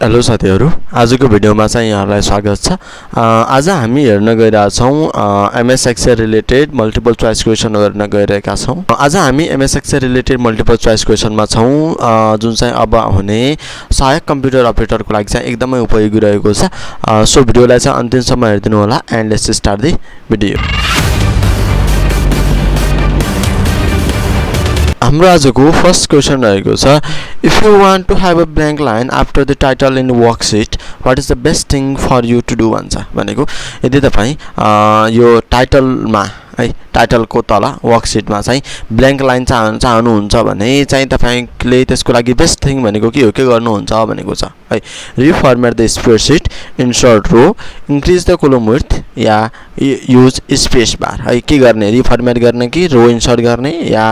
Hello साथीहरु, आजको भिडियोमा चाहिँ यहाँलाई स्वागत छ। आज हामी हेर्न गइरहेका छौं MSExcel related multiple choice question हेर्न गइरहेका छौं। आज हामी MSExcel रिलेटेड मल्टिपल चोइस क्वेशनमा छौं, जुन चाहिँ अब हुने सहायक कम्प्युटर अपरेटरको लागि चाहिँ एकदमै उपयोगी रहेको छ। सो भिडियोलाई चाहिँ अन्तिमसम्म हेर्दिनु होला and let's start the video. हाम्रो आजको फर्स्ट क्वेशन रहेको छ, if you want to have a blank line after the title in worksheet what is the best thing for you to do भन्छ। भनेको यदि तपाई यो टाइटलमा है टाइटलको तल वर्कशीटमा चाहिँ ब्ल्याङ्क लाइन चाहनुहुन्छ भने चाहिँ तपाईले त्यसको लागि बेस्ट थिङ भनेको के हो, के गर्नुहुन्छ भनेको छ है। Reformat the spreadsheet, insert row, increase the column width या युज स्पेस बार है। के गर्ने, रिफर्मेट गर्ने कि रो इन्सर्ट गर्ने या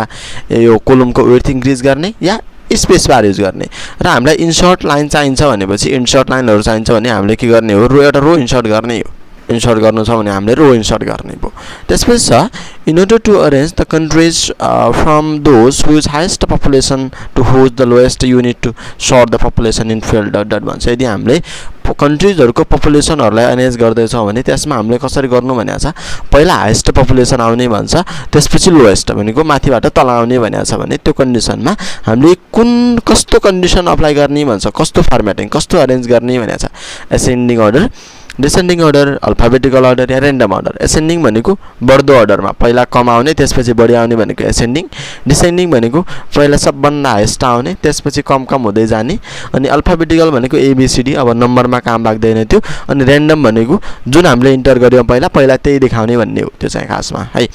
यो कोलमको विड्थ इन्क्रिज गर्ने या स्पेस बार युज गर्ने। र हामीलाई इन्सर्ट लाइन चाहिन्छ भनेपछि इन्सर्ट लाइनहरु चाहिन्छ भने हामीले के गर्ने हो, एउटा रो इन्सर्ट गर्ने हो। इन्सर्ट गर्नु छ भने हामीले रो इन्सर्ट गर्ने भयो। त्यसपछि छ, in order to arrange the countries from those whose highest population to whose the lowest, you need to sort the population in field dot dot भन्छ। यदि हामीले कन्ट्रीजहरुको पपुलेसनहरुलाई अरेन्ज गर्दै छौं भने त्यसमा हामीले कसरी गर्नु भनेको छ, पहिला हाईएस्ट पपुलेसन आउने भन्छ, त्यसपछि लोएस्ट भनेको माथिबाट तल आउने भनेको छ भने त्यो कन्डिसनमा हामीले कस्तो कन्डिसन अप्लाई गर्ने भन्छ, कस्तो फर्मेटिङ, कस्तो अरेन्ज गर्ने भनेको छ। Ascending order, descending order, alphabetical order या र्यान्डम अर्डर। एसेन्डिङ भनेको बढ्दो अर्डरमा पहिला कम आउने त्यसपछि बढी आउने भनेको एसेन्डिङ। डिसेन्डिङ भनेको पहिला सबभन्दा हाईएस्ट आउने त्यसपछि कम हुँदै जाने। अनि अल्फाबेटिकल भनेको एबीसीडी, अब नम्बरमा काम लाग्दैन त्यो। अनि र्यान्डम भनेको जुन हामीले इन्टर गर्यौं पहिला त्यही देखाउने भन्ने हो त्यो चाहिँ खासमा है।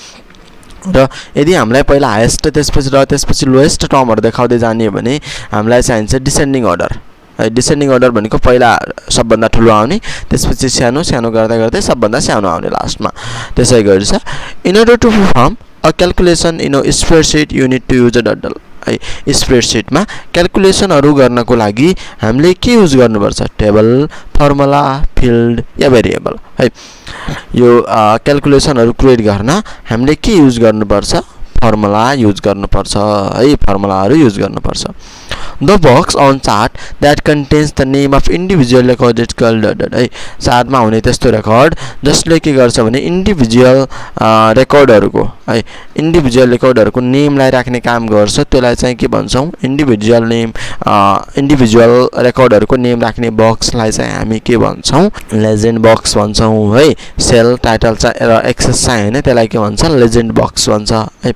र यदि हामीलाई पहिला हाईएस्ट त्यसपछि लोएस्ट टर्महरु देखाउँदै जाने हो भने हामीलाई चाहिन्छ डिसेन्डिङ अर्डर। डिसेन्डिङ अर्डर भनेको पहिला सबभन्दा ठुलो आउने त्यसपछि सानो गर्दै गर्दै सबभन्दा सानो आउने लास्टमा। त्यसै गरी छ, in order to perform a calculation in a spreadsheet you need to use a dot dot है। स्प्रेडशीटमा क्याल्कुलेसनहरु गर्नको लागि हामीले के युज गर्नुपर्छ, टेबल, फर्मुला, फिल्ड या भेरिएबल है। यो क्याल्कुलेसनहरु क्रिएट गर्न हामीले के युज गर्नुपर्छ, फर्मुला युज गर्नुपर्छ है, फर्मुलाहरु युज गर्नुपर्छ। The box on chart that contains the name of individual record is called है। चार्टमा हुने त्यस्तो रेकर्ड जसले के गर्छ भने इन्डिभिजुअल रेकर्डहरुको है, इन्डिभिजुअल रेकर्डहरुको नेमलाई राख्ने काम गर्छ, त्यसलाई चाहिँ के भन्छौं, इन्डिभिजुअल नेम। इन्डिभिजुअल रेकर्डहरुको नेम राख्ने बक्सलाई चाहिँ हामी के भन्छौं, लेजेन्ड बक्स भन्छौं है। सेल, टाइटल र एक्सेस चाहिँ हैन, त्यसलाई के भन्छ, लेजेन्ड बक्स भन्छ है।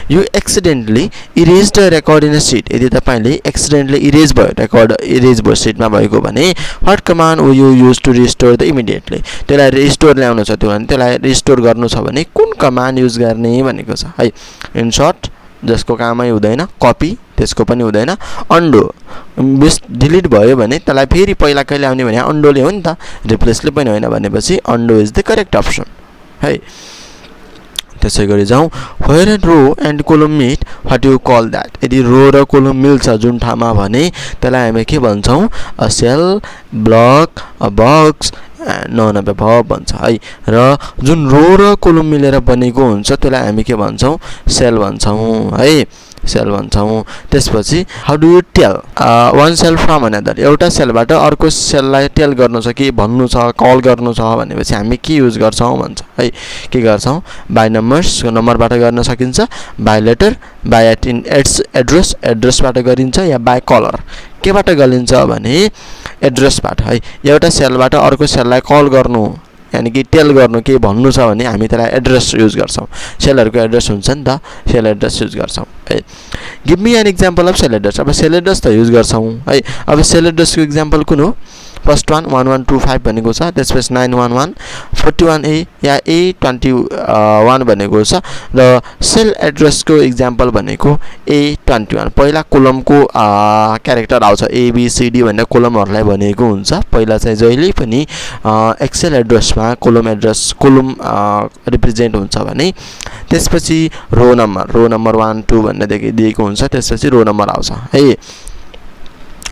You accidentally erased a record in a sheet, यदि तपाईले एक्सिडेन्टली इरेज भयो रेकर्ड, इरेज भयो सिटमा भएको भने what command will you use to restore the immediately, त्यसलाई रिस्टोर ल्याउनु छ त्यो भने त्यसलाई रिस्टोर गर्नु छ भने कुन कमान्ड युज गर्ने भनेको छ है। इन्सर्ट जसको कामै हुँदैन, कपी त्यसको पनि हुँदैन, अन्डो डिलिट भयो भने त्यसलाई फेरि पहिला कहिले आउने भने अन्डोले हो नि त, रिप्लेसले पनि होइन भनेपछि undo is the correct option है। त्यसै गरी जाउँ, where and row and column meet what you call that. यदि रो र कोलम मिल्छ जुन ठाउँमा भने त्यसलाई हामी के भन्छौं, a cell, block, a box, none of the भन्छ है। र जुन रो र कोलम मिलेर बनेको हुन्छ त्यसलाई हामी के भन्छौं, सेल भन्छौं है, सेल भन्छौं। त्यसपछि how do you tell one cell from another, एउटा सेलबाट अर्को सेललाई टेल गर्नु छ कि भन्नु छ, कल गर्नु छ भनेपछि हामी के युज गर्छौं भन्छ है। के गर्छौं, बाइ नम्बर्स, नम्बरबाट गर्न सकिन्छ, बाइ लेटर, बाइ एड्रेस, एड्रेसबाट गरिन्छ या बाइ कलर, केबाट गरिन्छ भने एड्रेसबाट है। एउटा सेलबाट अर्को सेललाई कल गर्नु यानी कि टेल गर्नु के भन्नु छ भने हामी त्यसलाई एड्रेस युज गर्छौं। सेलहरुको एड्रेस हुन्छ नि त, सेल एड्रेस युज गर्छौं है। Give me an example of cell address, अब सेल एड्रेस त युज गर्छौं है। अब सेल एड्रेसको एक्जाम्पल कुन हो, फर्स्ट वान 1125 भनेको छ, त्यसपछि 911, 41A या A21 भनेको छ। र सेल एड्रेसको एक्जाम्पल भनेको A21, पहिला कोलमको क्यारेक्टर आउँछ, ABCD भनेर कोलमहरुलाई भनेको हुन्छ। पहिला चाहिँ जहिले पनि एक्सेल एड्रेसमा कोलम रिप्रेजेन्ट हुन्छ भने त्यसपछि रो नम्बर 1 2 भनेर दिएको हुन्छ, त्यसपछि रो नम्बर आउँछ है।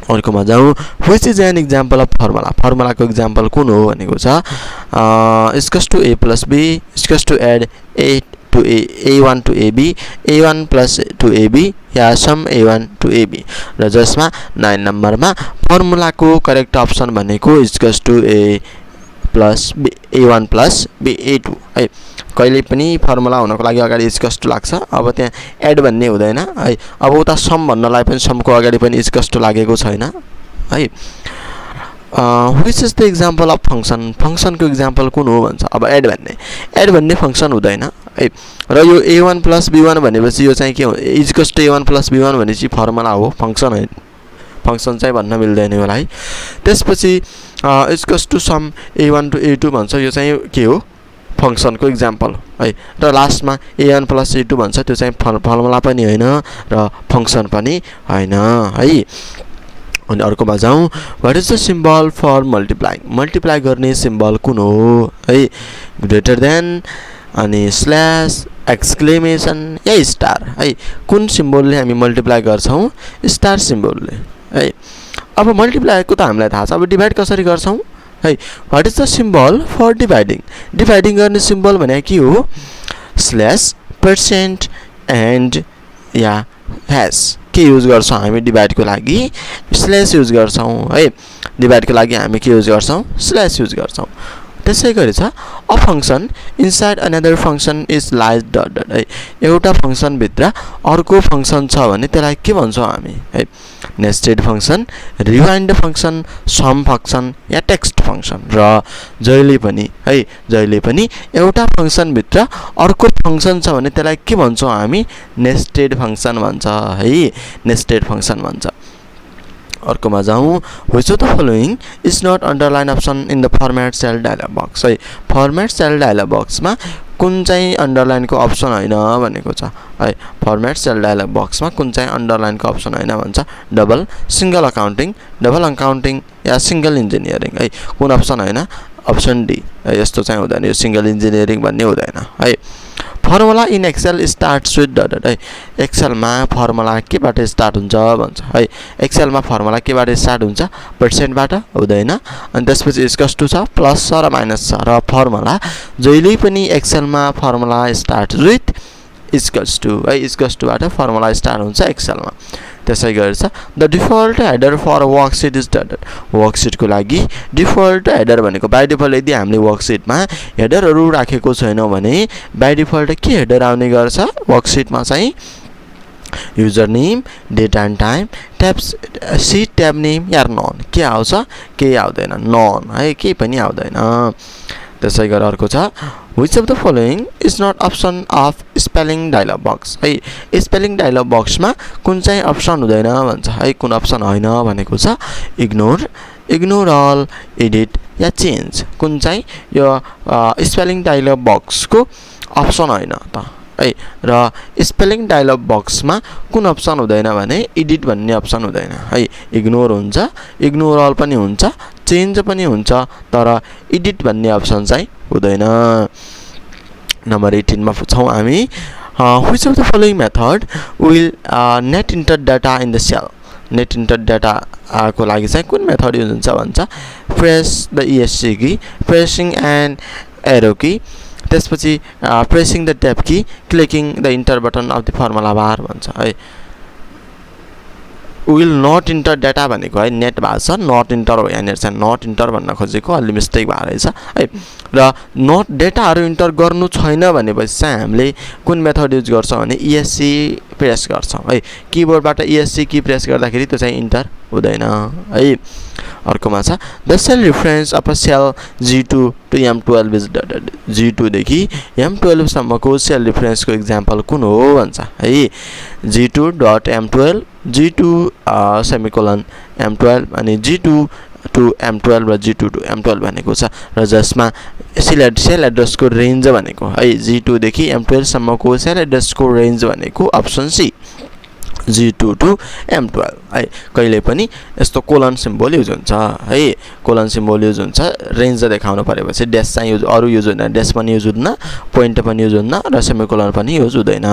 अर्कोमा जाउँ, which is an example of formula. फर्मुलाको एक्जाम्पल कुन हो भनेको छ, equals to a + b equals to add a to a1 to ab a1 plus to ab या सम a1 to ab र जसमा 9 नम्बरमा फर्मुलाको करेक्ट अप्सन भनेको equals to a plus a1 plus a2 है कहिले पनि फर्मुला हुनको लागि अगाडि इक्वल्स टु लाग्छ अब त्यहाँ एड भन्ने हुँदैन है अब उता सम भन्नलाई पनि समको अगाडि पनि इक्वल्स टु लागेको छैन है which is the example of function function को example कुन हो भन्छ अब एड भन्ने फंक्सन हुँदैन है र यो a1 plus b1 भनेपछि यो चाहिँ के हो equals to a1 plus b1 भनेपछि फर्मुला हो फंक्सन है फंक्सन चाहिँ भन्न मिल्दैन मलाई त्यसपछि equals to some a1 to a2 भन्छ यो चाहिँ के हो फंक्सन को एक्जाम्पल है र लास्टमा a1 plus a2 भन्छ त्यो चाहिँ फर्मुला पनि हैन र फंक्सन पनि हैन है अनि अर्कोमा जाउँ what is the symbol for multiplying multiply गर्ने सिम्बल कुन हो है ग्रेटर देन अनि स्ल्याश एक्सक्लेमेसन या स्टार है कुन सिम्बलले हामी मल्टिप्लाई गर्छौं स्टार सिम्बलले है अब मल्टिप्लाई को त हामीलाई थाहा छ अब डिभाइड कसरी गर्छौं है what is the symbol for dividing गर्ने सिम्बल भने के हो स्ल्याश % एन्ड या हैश के युज गर्छौं हामी डिभाइड को लागि स्ल्याश युज गर्छौं है डिभाइड को लागि हामी के युज गर्छौं स्ल्याश युज गर्छौं त्यसै गरी छ a function inside another function is like dot dot है एउटा फंक्शन भित्र अर्को फंक्शन छ भने त्यसलाई के भन्छौं हामी है nested function rewind function sum function या टेक्स्ट फंक्शन र जहिले पनि एउटा फंक्शन भित्र अर्को फंक्शन छ भने त्यसलाई के भन्छौं हामी नेस्टेड फंक्शन भन्छ है नेस्टेड फंक्शन भन्छ अर्कोमा जाउँ which of the following is not underline option in the format cell dialog box है format cell dialog box मा कुन चाहिँ अंडरलाइन को अप्सन हैन भनेको छ है फर्मेट सेल डायलॉग बक्स मा कुन चाहिँ अंडरलाइन को अप्सन हैन भन्छ डबल सिंगल अकाउन्टिङ या सिंगल इंजिनियरिङ है कुन अप्सन हैन अप्सन डी यस्तो चाहिँ हुँदैन यो सिंगल इंजिनियरिङ भन्ने हुँदैन है formula in Excel starts with dot dot है एक्सेल मा फर्मुला केबाट स्टार्ट हुन्छ भन्छ है एक्सेल मा फर्मुला केबाट स्टार्ट हुन्छ % बाट हुँदैन अनि त्यसपछि इक्वल्स टु छ प्लस छ र माइनस छ र फर्मुला जहिले पनि एक्सेल मा formula start with equals to है इक्वल्स टु बाट फर्मुला स्टार्ट हुन्छ एक्सेल मा त्यसै गरी छ the default header for worksheet is dot worksheet को लागि डिफल्ट हेडर भनेको बाइ डिफल्ट यदि हामीले वर्कशीट मा हेडरहरु राखेको छैनौं भने बाइ डिफल्ट के हेडर आउने गर्छ वर्कशीट मा चाहिँ user name date and time tabs sheet tab name या नन के आउँछ के आउँदैन नन है के पनि आउँदैन त्यसै गरी अर्को छ which of the following is not option of spelling dialog box है स्पेलिङ डायलॉग बक्स मा कुन चाहिँ अप्सन हुँदैन भन्छ है कुन अप्सन हैन भनेको छ इग्नोर अल एडिट या चेन्ज कुन चाहिँ यो स्पेलिङ डायलॉग बक्स को अप्सन हैन त है र स्पेलिङ डायलॉग बक्स मा कुन अप्सन हुँदैन भने एडिट भन्ने अप्सन हुँदैन है इग्नोर हुन्छ इग्नोर अल पनि हुन्छ चेन्ज पनि हुन्छ तर एडिट भन्ने अप्सन चाहिँ हुँदैन नम्बर 18 मा पुछौं हामी which of the following method will net enter data in the cell net enter data को लागि चाहिँ कुन मेथड युज हुन्छ भन्छ press the ESC key pressing and arrow key त्यसपछि pressing the tab key clicking the enter button of the formula bar भन्छ है will not enter data भनेको है नेट भाषा नट इन्टर हो यहाँनिर चाहिँ नट इन्टर भन्न खोजेको अलि मिस्टेक भएर रहेछ है र नट डेटाहरु इन्टर गर्नु छैन भनेपछि चाहिँ हामीले कुन मेथड युज गर्छौं भने ESC प्रेस गर्छौं है कीबोर्डबाट ESC की प्रेस गर्दाखेरि त्यो चाहिँ इन्टर हुँदैन है अर्कोमा छ the cell reference of a cell G2 to M12 is dot G2 देखि M12 सम्मको सेल रेफरेन्स को एक्जाम्पल कुन हो भन्छ है G2.M12 G2 सेमिकोलन M12 अनि G2 टु M12 र G2 टु M12 भनेको छ र जसमा सेल एड्रेस को रेन्ज भनेको है G2 देखि M12 सम्मको सेल एड्रेस को रेन्ज भनेको option C G2 to M12 है कहिले पनि यस्तो कोलन सिम्बल युज हुन्छ है कोलन सिम्बल युज हुन्छ रेन्ज देखाउन परेपछि ड्याश चाहिँ युज अरु युज हुँदैन ड्याश पनि युज हुँदैन पोइन्ट पनि युज हुँदैन र सेमिकोलन पनि युज हुँदैन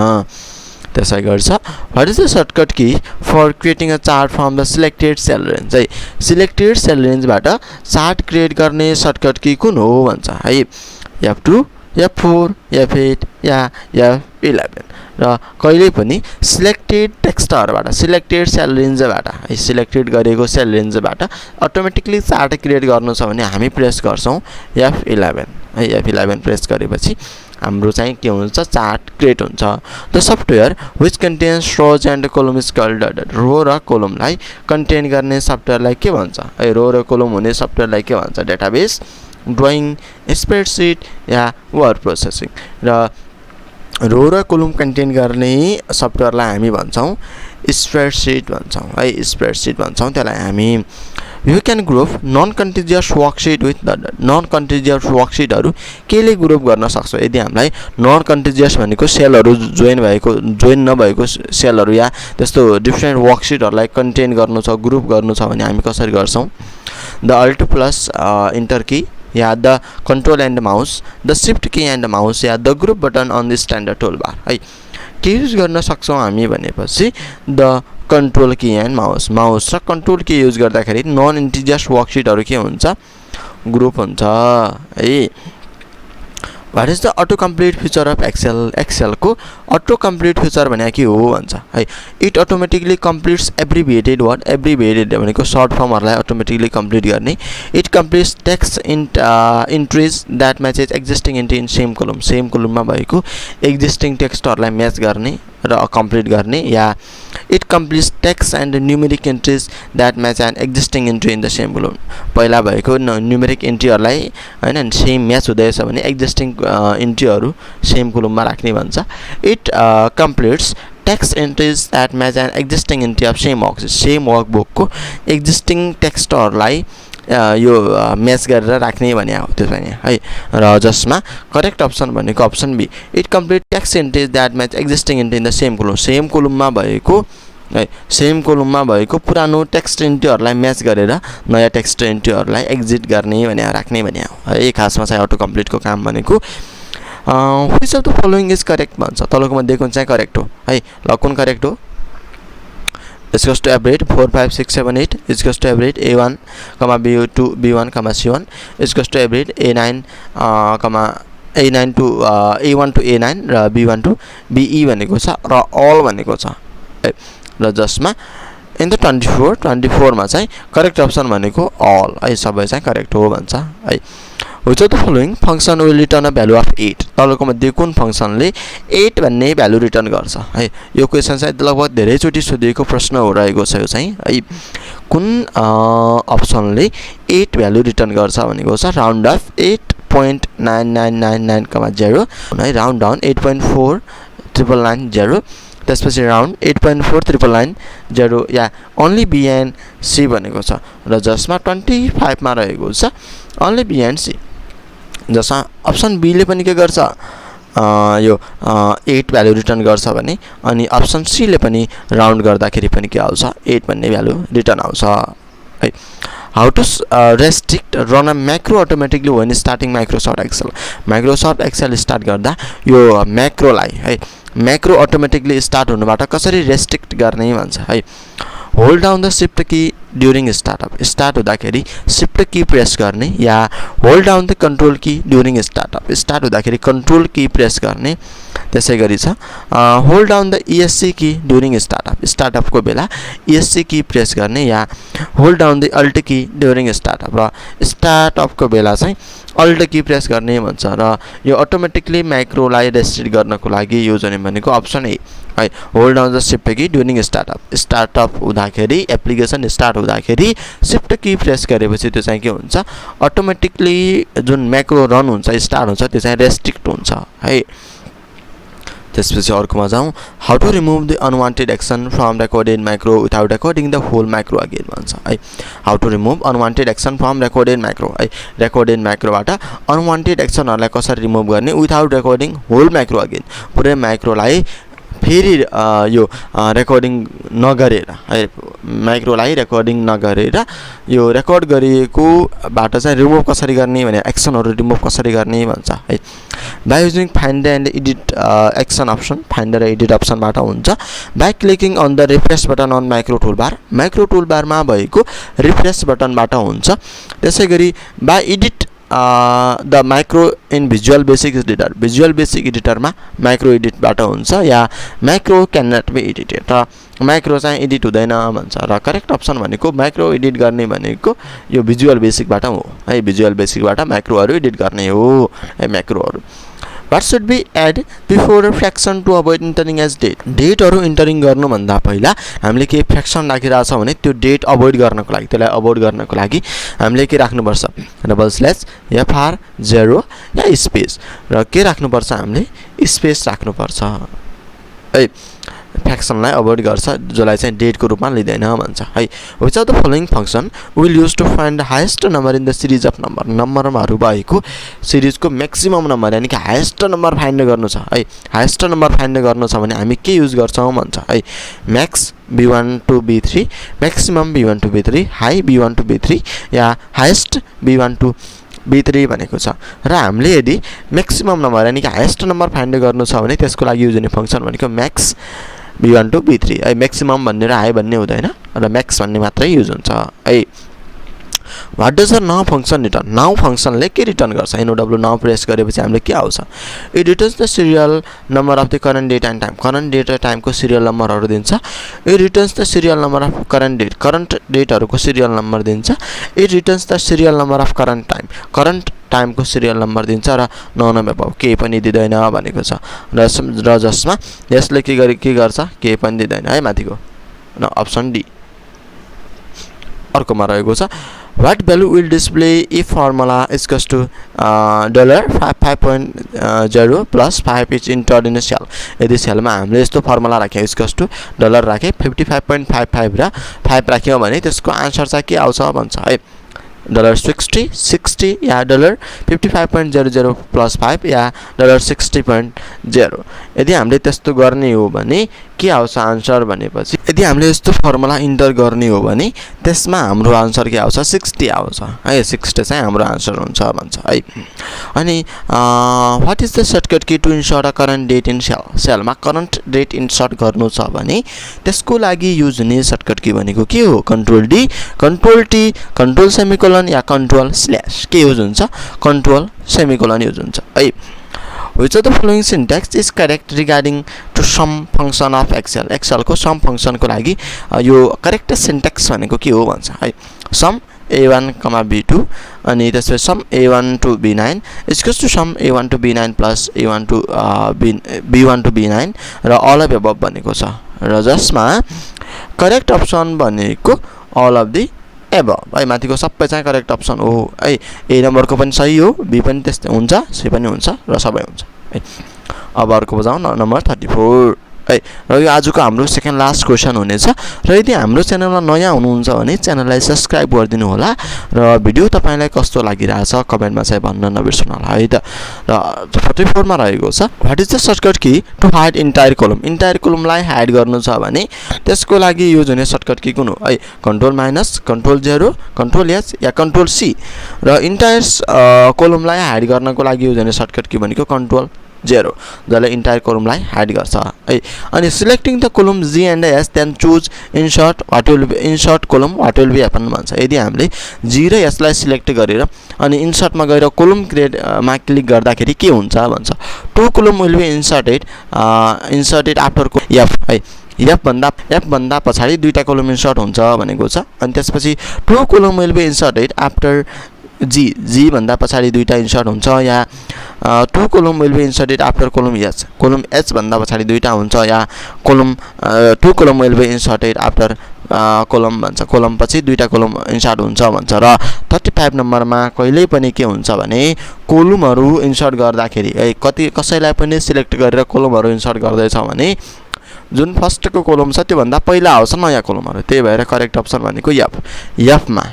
त्यसै गर्छ what is the shortcut key for creating a chart from the selected cell range है सिलेक्टेड सेल रेन्ज बाट चार्ट क्रिएट गर्ने सर्टकट की कुन हो भन्छ है you have to F4, F8 yeah F11 र कहिले पनि सिलेक्टेड टेक्स्टहरुबाट सिलेक्टेड सेल रेन्जबाट सिलेक्टेड गरेको सेल रेन्जबाट अटोमेटिकली चार्ट क्रिएट गर्नु छ भने हामी प्रेस गर्छौं F11 है F11 प्रेस गरेपछि हाम्रो चाहिँ के हुन्छ चार्ट क्रिएट हुन्छ the software which contains rows and column is called row र कलमलाई कन्टेन गर्ने सफ्टवेयरलाई के भन्छ है रो र कलम हुने सफ्टवेयरलाई के भन्छ डेटाबेस ड्राइङ स्प्रेडशीट या वर्ड प्रोसेसिङ र रो र कलम कन्टेन गर्ने सफ्टवेयरलाई हामी भन्छौं स्प्रेडशीट भन्छौं है स्प्रेडशीट भन्छौं त्यसलाई हामी You can group non-contiguous worksheet with the non-contiguous worksheet हरु केले ग्रुप गर्न सक्छौ यदि हामीलाई non-contiguous भनेको सेलहरु जोइन नभएको सेलहरु या त्यस्तो डिफरेन्ट वर्कशीटहरुलाई कन्टेन गर्नु छ ग्रुप गर्नु छ भने हामी कसरी गर्छौं the alt plus enter key या the control and mouse the shift key and mouse या the group button on the standard toolbar है के युज गर्न सक्छौ हामी भनेपछि the control key and mouse र कन्ट्रोल की युज गर्दाखेरि नन इन्टिजर्स वर्कशीटहरु के हुन्छ ग्रुप हुन्छ है What is the auto complete feature of Excel? Excel को auto complete feature भने के हो भन्छ है it automatically completes abbreviated word abbreviated भनेको short form हरुलाई automatically complete गर्ने it completes text entries that matches existing entry in same column मा भएको existing text हरुलाई म्याच गर्ने र कम्प्लिट गर्ने या it completes text and numeric entries that match an existing entry in the same column पहिला भएको numeric entry हरुलाई हैन same match हुँदैछ भने existing entry हरु सेम column मा राख्ने भन्छ it completes text entries that match an existing entry of same workbook को existing text हरुलाई यो म्याच गरेर राख्ने भने हो त्यो चाहिँ है र जसमा करेक्ट अप्सन भनेको option B it complete text entries that match existing entry in the same कोलममा भएको है सेम कोलममा भएको पुरानो टेक्स्ट एन्ट्रीहरुलाई म्याच गरेर नयाँ टेक्स्ट एन्ट्रीहरुलाई एक्जिट गर्ने भने राख्ने भने हो है खासमा चाहिँ अटो कम्प्लिटको काम भनेको which of the following is correct भन्छ तलको मध्ये कुन चाहिँ करेक्ट हो है ल कुन करेक्ट हो is equals to average 4 5 6 7 8 is equals to average a1 b2 b1 c1 is equals to average a9 a9 to a1 to a9 र b1 to be भनेको छ र all भनेको छ र जसमा इन द 24 मा चाहिँ करेक्ट अप्सन भनेको all है सबै चाहिँ करेक्ट हो भन्छ है Which of the following function will return a value of 8 तलको मध्ये कुन फंक्सनले 8 भन्ने भ्यालु रिटर्न गर्छ है यो क्वेशन चाहिँ लगभग धेरै चोटी सोधिएको प्रश्न हो रहेको छ यो चाहिँ है कुन अप्सनले 8 भ्यालु रिटर्न गर्छ भनेको छ राउन्ड अफ 8.9999,0 है राउन्ड डाउन 8.4990 त्यसपछि राउन्ड 8.4990 या ओन्ली बी एन्ड सी भनेको छ र जसमा 25 मा रहेको छ ओन्ली बी एन्ड सी जसमा अप्सन बी ले पनि के गर्छ यो 8 भ्यालु रिटर्न गर्छ भने अनि अप्सन सी ले पनि राउन्ड गर्दाखेरि पनि के आउँछ 8 भन्ने भ्यालु रिटर्न आउँछ है How to restrict run a macro automatically when starting Microsoft Excel start गर्दा यो macro लाई है macro automatically start हुनुबाट कसरी restrict गर्ने भन्छ है Hold down the shift key during startup start हुँदाखेरि shift key press गर्ने या hold down the control key during startup start हुँदाखेरि control key press गर्ने त्यसैगरी छ hold down the ESC key during startup को बेला ESC key press गर्ने या hold down the alt key during startup र startup को बेला चाहिँ alt key press गर्ने भन्छ र यो अटोमेटिकली माइक्रो लाई रेस्ट्रिक्ट गर्नको लागि युज हुने भनेको अप्सन ए है hold down the shift key during startup हुँदाखेरि एप्लिकेसन स्टार्ट हुँदाखेरि शिफ्ट की प्रेस गरेपछि त्यो चाहिँ के हुन्छ अटोमेटिकली जुन म्याक्रो रन हुन्छ स्टार्ट हुन्छ त्यो चाहिँ रेस्ट्रिक्ट हुन्छ है त्यसपछि अर्कोमा जाउँ how to remove the unwanted action from recorded macro without recording the whole macro again भन्छ है how to remove unwanted action from recorded macro है रेकर्डेड माइक्रोबाट अनवान्टेड एक्सनहरुलाई कसरी रिमुभ गर्ने without recording whole macro again पुरै माइक्रोलाई फेरि यो रेकर्डिङ नगरेर है माइक्रोलाई रेकर्डिङ नगरेर यो रेकर्ड गरिएको बाट चाहिँ रिमुभ कसरी गर्ने भने एक्सनहरु रिमुभ कसरी गर्ने भन्छ है by using find and edit action option find र एडिट अप्सनबाट हुन्छ by clicking on the refresh button on micro टुलबारमा भएको रिफ्रेश बटनबाट हुन्छ त्यसैगरी by edit the micro in visual basic editor visual basic एडिटरमा माइक्रो एडिटबाट हुन्छ या micro can not be edited र माइक्रो चाहिँ एडिट हुँदैन भन्छ र करेक्ट अप्सन भनेको माइक्रो एडिट गर्ने भनेको यो भिजुअल बेसिकबाट हो है भिजुअल बेसिकबाट माइक्रोहरू एडिट गर्ने हो है माइक्रोहरू What should be add before a fraction to avoid entering as date? डेटहरु इन्टरिङ गर्नुभन्दा पहिला हामीले के फ्र्याक्सन राखिरहेछ भने त्यो डेट अभोइड गर्नको लागि त्यसलाई अभोइड गर्नको लागि हामीले के राख्नुपर्छ डबल स्ल्याश fr 0 या स्पेस र के राख्नुपर्छ हामीले स्पेस राख्नुपर्छ है फ्र्याक्सनलाई अभोइड गर्छ जसलाई चाहिँ डेटको रूपमा लिदैन भन्छ है which of the following function will use to find the highest number in the series of number नम्बरहरु भएको सिरिजको म्याक्सिमम नम्बर यानी कि हाईएस्ट नम्बर फाइन्ड गर्नु छ है हाईएस्ट नम्बर फाइन्ड गर्नु छ भने हामी के युज गर्छौं भन्छ है Max b1 to b3 maximum b1 to b3 high b1 to b3 yeah highest b1 to b3 भनेको छ र हामीले यदि म्याक्सिमम नम्बर यानी कि हाईएस्ट नम्बर फाइन्ड गर्नु छ भने त्यसको लागि युज हुने फंक्सन भनेको म्याक्स b1 to b3 है म्याक्सिमम भन्ने र हाई भन्ने हुँदैन र म्याक्स भन्ने मात्रै युज हुन्छ है What does the now function return? Now function ले के रिटर्न गर्छ NOW now प्रेस गरेपछि हामीले के आउँछ It returns the serial number of the current date and time. Current date र time को serial नम्बरहरु दिन्छ It returns the serial number of current date. Current date हरुको serial number दिन्छ It returns the serial number of current time. Current time को serial number दिन्छ र non above केही पनि दिदैन भनेको छ र जसमा यसले के गर्छ केही पनि दिदैन है माथिको न अप्सन डी अर्कोमा रहेको छ What value will display if formula is equals to $5.0 plus 5 is entered in a cell? यदि सेलमा हामीले यस्तो फर्मुला राख्यौ इक्वल्स टु डलर राखे 55.55 र 5 राख्यौ भने त्यसको आन्सर चाहिँ के आउँछ भन्छ है $60 या $55.00 plus 5 या $60.0 यदि हामीले त्यस्तो गर्ने हो भने के आउँछ आन्सर भनेपछि यदि हामीले यस्तो फर्मुला इन्टर गर्ने हो भने त्यसमा हाम्रो आन्सर के आउँछ 60 आउँछ है 60 चाहिँ हाम्रो आन्सर हुन्छ भन्छ है अनि what is the shortcut key to insert a current date in सेलमा करेन्ट डेट इन्सर्ट गर्नु छ भने त्यसको लागि युज हुने सर्टकट की भनेको के हो control D control T control semicolon या कन्ट्रोल स्ल्याश के युज हुन्छ कन्ट्रोल सेमिकोलन युज हुन्छ है Which of the following syntax is correct regarding to some function of Excel? Excel को sum function को लागि यो correct syntax भनेको के हो भन्छ है sum a1, b2 अनि त्यसपछि sum a1 to b9 is equals to sum a1 to b9 plus a1 to b1 to b9 र all of above भनेको छ र जसमा correct option भनेको all of the above है माथिको सबै चाहिँ करेक्ट अप्सन हो है ए नम्बरको पनि सही हो बी पनि त्यस्तै हुन्छ सी पनि हुन्छ र सबै हुन्छ है अब अर्को बजाउँ नम्बर 34 है र यो आजको हाम्रो सेकेन्ड लास्ट क्वेशन हुनेछ र यदि हाम्रो च्यानलमा नयाँ हुनुहुन्छ भने च्यानललाई सब्स्क्राइब गरिदिनु होला र भिडियो तपाईलाई कस्तो लागिरहेछ कमेन्टमा चाहिँ भन्न नबिर्सनु होला है त र 44 मा रहेको छ what is the shortcut key to hide entire कोलमलाई हाइड गर्नु छ भने त्यसको लागि युज हुने सर्टकट की कुन हो है control minus control 0 control H या कन्ट्रोल सी र इन्टायर कोलमलाई हाइड गर्नको लागि युज हुने सर्टकट की भनेको कन्ट्रोल 0 जसले इन्टायर कोलमलाई हाइड गर्छ है अनि selecting the column G and S then choose insert what will be insert column what will be happen भन्छ यदि हामीले जी र एस लाई सिलेक्ट गरेर अनि इन्सर्ट मा गएर कोलम क्रिएट मा क्लिक गर्दाखेरि के हुन्छ भन्छ two column will be inserted after F है एफ भन्दा पछाडी दुईटा कोलम इन्सर्ट हुन्छ भनेको छ अनि त्यसपछि two column will be inserted after G भन्दा पछाडी दुईटा इन्सर्ट हुन्छ या two column will be inserted after column H भन्दा पछाडी दुईटा हुन्छ या two column will be inserted after column भन्छ कोलम पछि दुईटा कोलम इन्सर्ट हुन्छ भन्छ र 35 नम्बरमा कहिल्यै पनि के हुन्छ भने कोलमहरु इन्सर्ट गर्दाखेरि कसैलाई पनि सिलेक्ट गरेर कोलमहरु इन्सर्ट गर्दैछ भने जुन फर्स्टको कोलम छ त्यो भन्दा पहिला आउँछ नयाँ कोलमहरु त्यही भएर करेक्ट अप्सन भनेको एफ मा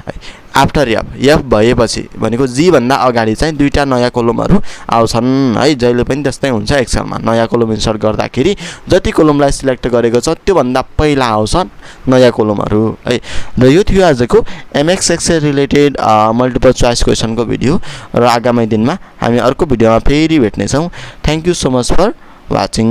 आफ्टर एफ भएपछि भनेको जी भन्दा अगाडि चाहिँ दुईटा नयाँ कोलमहरु आउँछन् है जहिले पनि त्यस्तै हुन्छ एक्सेलमा नयाँ कोलम इन्सर्ट गर्दाखेरि जति कोलमलाई सिलेक्ट गरेको छ त्यो भन्दा पहिला आउँछन् नयाँ कोलमहरु है र यो थियो आजको MSExcel रिलेटेड मल्टिपल चोइस क्वेशनको भिडियो र आगामी दिनमा हामी अर्को भिडियोमा फेरि भेट्ने छौं thank you so much for watching